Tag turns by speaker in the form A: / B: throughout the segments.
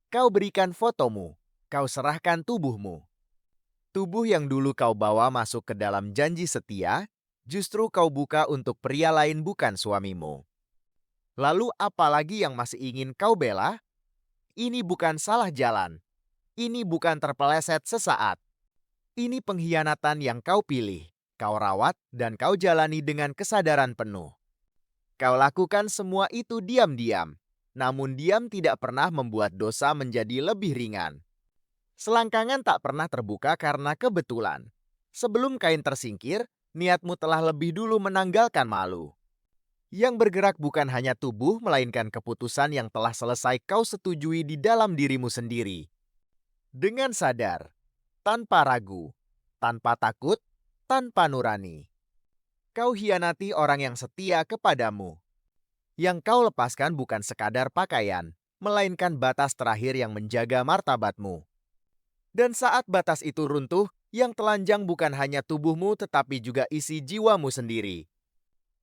A: Kau berikan fotomu, kau serahkan tubuhmu. Tubuh yang dulu kau bawa masuk ke dalam janji setia, justru kau buka untuk pria lain bukan suamimu. Lalu apalagi yang masih ingin kau bela? Ini bukan salah jalan. Ini bukan terpeleset sesaat. Ini pengkhianatan yang kau pilih, kau rawat, dan kau jalani dengan kesadaran penuh. Kau lakukan semua itu diam-diam, namun diam tidak pernah membuat dosa menjadi lebih ringan. Selangkangan tak pernah terbuka karena kebetulan. Sebelum kain tersingkir, niatmu telah lebih dulu menanggalkan malu. Yang bergerak bukan hanya tubuh, melainkan keputusan yang telah selesai kau setujui di dalam dirimu sendiri. Dengan sadar, tanpa ragu, tanpa takut, tanpa nurani. Kau hianati orang yang setia kepadamu. Yang kau lepaskan bukan sekadar pakaian, melainkan batas terakhir yang menjaga martabatmu. Dan saat batas itu runtuh, yang telanjang bukan hanya tubuhmu tetapi juga isi jiwamu sendiri.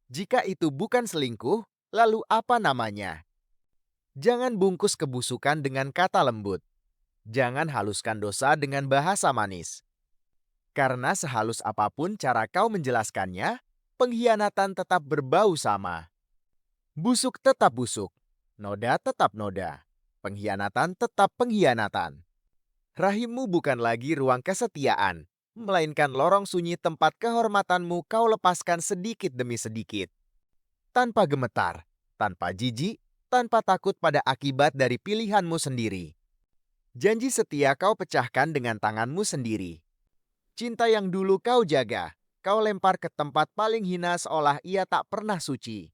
A: Jika itu bukan selingkuh, lalu apa namanya? Jangan bungkus kebusukan dengan kata lembut. Jangan haluskan dosa dengan bahasa manis. Karena sehalus apapun cara kau menjelaskannya, pengkhianatan tetap berbau sama. Busuk tetap busuk, noda tetap noda, pengkhianatan tetap pengkhianatan. Rahimmu bukan lagi ruang kesetiaan, melainkan lorong sunyi tempat kehormatanmu kau lepaskan sedikit demi sedikit. Tanpa gemetar, tanpa jijik, tanpa takut pada akibat dari pilihanmu sendiri. Janji setia kau pecahkan dengan tanganmu sendiri. Cinta yang dulu kau jaga, kau lempar ke tempat paling hina seolah ia tak pernah suci.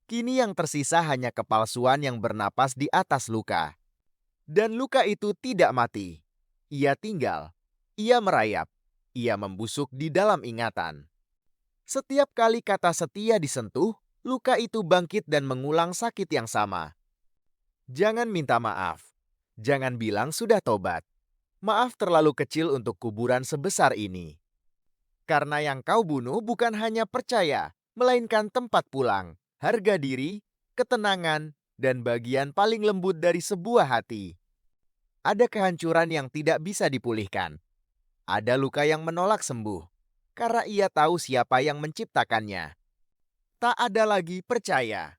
A: Kini yang tersisa hanya kepalsuan yang bernapas di atas luka. Dan luka itu tidak mati. Ia tinggal, ia merayap, ia membusuk di dalam ingatan. Setiap kali kata setia disentuh, luka itu bangkit dan mengulang sakit yang sama. Jangan minta maaf. Jangan bilang sudah tobat. Maaf terlalu kecil untuk kuburan sebesar ini. Karena yang kau bunuh bukan hanya percaya, melainkan tempat pulang, harga diri, ketenangan, dan bagian paling lembut dari sebuah hati. Ada kehancuran yang tidak bisa dipulihkan. Ada luka yang menolak sembuh, karena ia tahu siapa yang menciptakannya. Tak ada lagi percaya.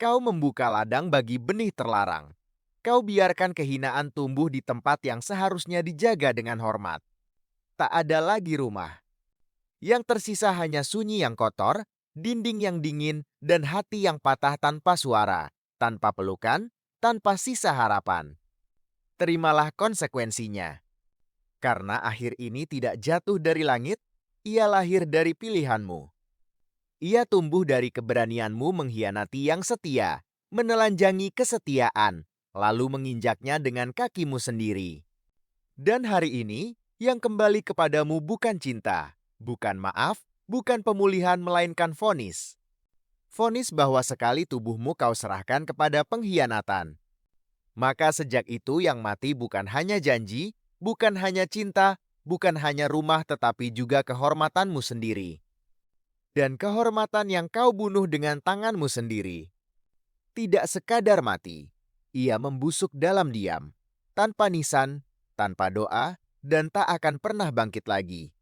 A: Kau membuka ladang bagi benih terlarang. Kau biarkan kehinaan tumbuh di tempat yang seharusnya dijaga dengan hormat. Tak ada lagi rumah. Yang tersisa hanya sunyi yang kotor, dinding yang dingin, dan hati yang patah tanpa suara, tanpa pelukan, tanpa sisa harapan. Terimalah konsekuensinya. Karena akhir ini tidak jatuh dari langit, ia lahir dari pilihanmu. Ia tumbuh dari keberanianmu mengkhianati yang setia, menelanjangi kesetiaan, lalu menginjaknya dengan kakimu sendiri. Dan hari ini, yang kembali kepadamu bukan cinta, bukan maaf, bukan pemulihan melainkan vonis. Vonis bahwa sekali tubuhmu kau serahkan kepada pengkhianatan. Maka sejak itu yang mati bukan hanya janji, bukan hanya cinta, bukan hanya rumah tetapi juga kehormatanmu sendiri. Dan kehormatan yang kau bunuh dengan tanganmu sendiri. Tidak sekadar mati, ia membusuk dalam diam, tanpa nisan, tanpa doa, dan tak akan pernah bangkit lagi.